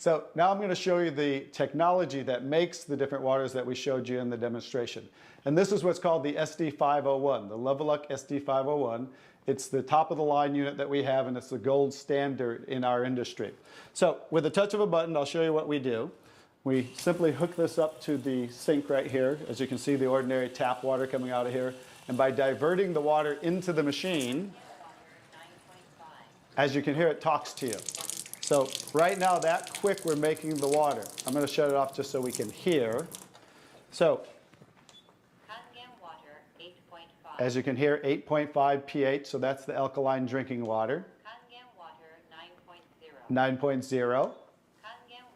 So now I'm going to show you the technology that makes the different waters that we showed you in the demonstration. And this is what's called the SD501, the Leveluck SD501. It's the top of the line unit that we have, and it's the gold standard in our industry. So with a touch of a button, I'll show you what we do. We simply hook this up to the sink right here. As you can see, the ordinary tap water coming out of here. And by diverting the water into the machine, as you can hear, it talks to you. So right now, that quick, we're making the water. I'm going to shut it off just so we can hear. So Kangen Water 8.5. as you can hear, 8.5 pH, so that's the alkaline drinking water. Kangen Water 9.0. 9.0 Kangen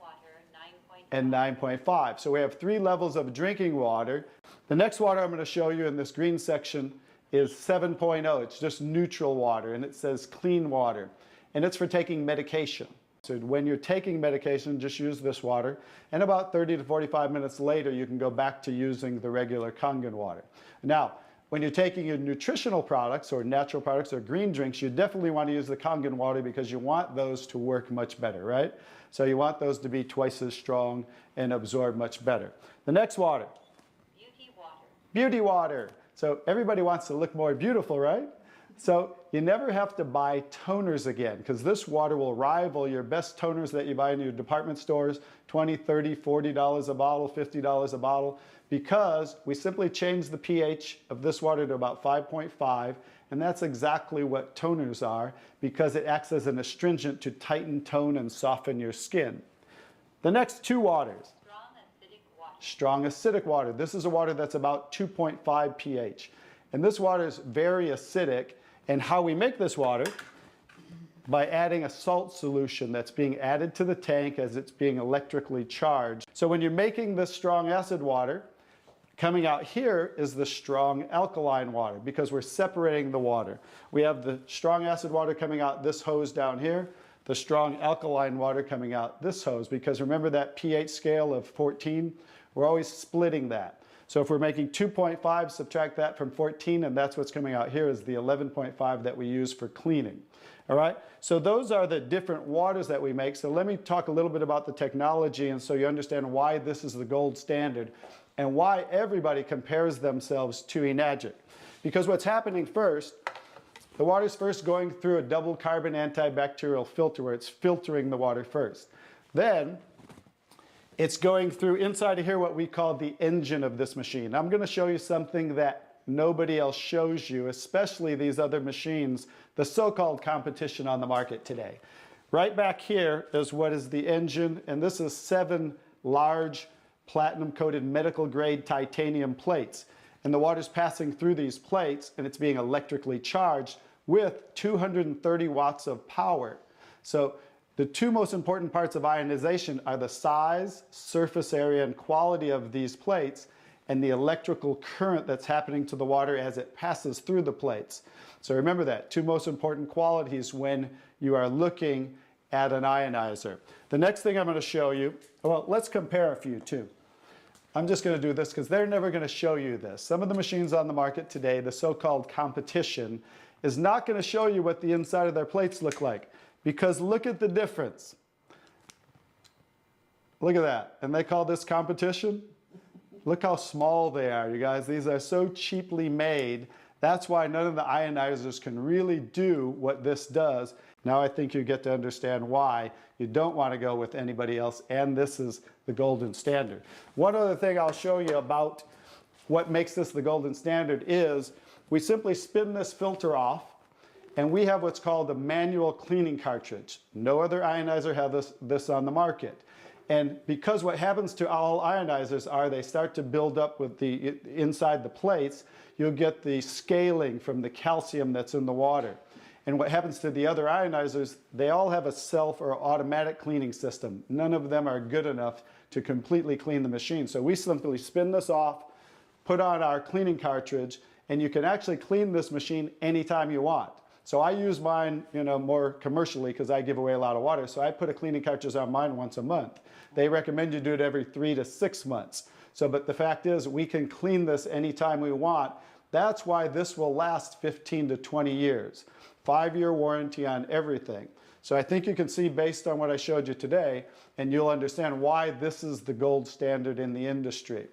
Water 9.5. and 9.5. So we have 3 levels of drinking water. The next water I'm going to show you in this green section is 7.0. It's just neutral water, and it says clean water. And it's for taking medication. So when you're taking medication, just use this water. And about 30 to 45 minutes later, you can go back to using the regular Kangen water. Now, when you're taking your nutritional products or natural products or green drinks, you definitely want to use the Kangen water because you want those to work much better, right? So you want those to be twice as strong and absorb much better. The next water. Beauty water. Beauty water. So everybody wants to look more beautiful, right? So you never have to buy toners again, because this water will rival your best toners that you buy in your department stores, $20, $30, $40 a bottle, $50 a bottle, because we simply change the pH of this water to about 5.5, and that's exactly what toners are, because it acts as an astringent to tighten, tone, and soften your skin. The next 2 waters. Strong acidic water. Strong acidic water. This is a water that's about 2.5 pH. And this water is very acidic. And how we make this water? By adding a salt solution that's being added to the tank as it's being electrically charged. So when you're making this strong acid water, coming out here is the strong alkaline water, because we're separating the water. We have the strong acid water coming out this hose down here, the strong alkaline water coming out this hose, because remember that pH scale of 14? We're always splitting that. So if we're making 2.5, subtract that from 14, and that's what's coming out here is the 11.5 that we use for cleaning. All right, so those are the different waters that we make. So let me talk a little bit about the technology, and so you understand why this is the gold standard and why everybody compares themselves to Enagic. Because what's happening first, the water's first going through a double carbon antibacterial filter where it's filtering the water first. Then it's going through inside of here what we call the engine of this machine. I'm going to show you something that nobody else shows you, especially these other machines, the so-called competition on the market today. Right back here is what is the engine, and this is 7 large platinum-coated medical-grade titanium plates. And the water's passing through these plates, and it's being electrically charged with 230 watts of power. So the 2 most important parts of ionization are the size, surface area, and quality of these plates, and the electrical current that's happening to the water as it passes through the plates. So remember that, 2 most important qualities when you are looking at an ionizer. The next thing I'm going to show you, well, let's compare a few too. I'm just going to do this because they're never going to show you this. Some of the machines on the market today, the so-called competition, is not going to show you what the inside of their plates look like. Because look at the difference. Look at that. And they call this competition? Look how small they are, you guys. These are so cheaply made. That's why none of the ionizers can really do what this does. Now I think you get to understand why you don't want to go with anybody else, and this is the golden standard. One other thing I'll show you about what makes this the golden standard is we simply spin this filter off, and we have what's called a manual cleaning cartridge. No other ionizer has this on the market. And because what happens to all ionizers are they start to build up with the inside the plates, you'll get the scaling from the calcium that's in the water. And what happens to the other ionizers, they all have a self or automatic cleaning system. None of them are good enough to completely clean the machine. So we simply spin this off, put on our cleaning cartridge, and you can actually clean this machine anytime you want. So I use mine, more commercially because I give away a lot of water. So I put a cleaning cartridge on mine once a month. They recommend you do it every 3 to 6 months. So, but the fact is we can clean this anytime we want. That's why this will last 15 to 20 years. 5-year warranty on everything. So I think you can see based on what I showed you today, and you'll understand why this is the gold standard in the industry.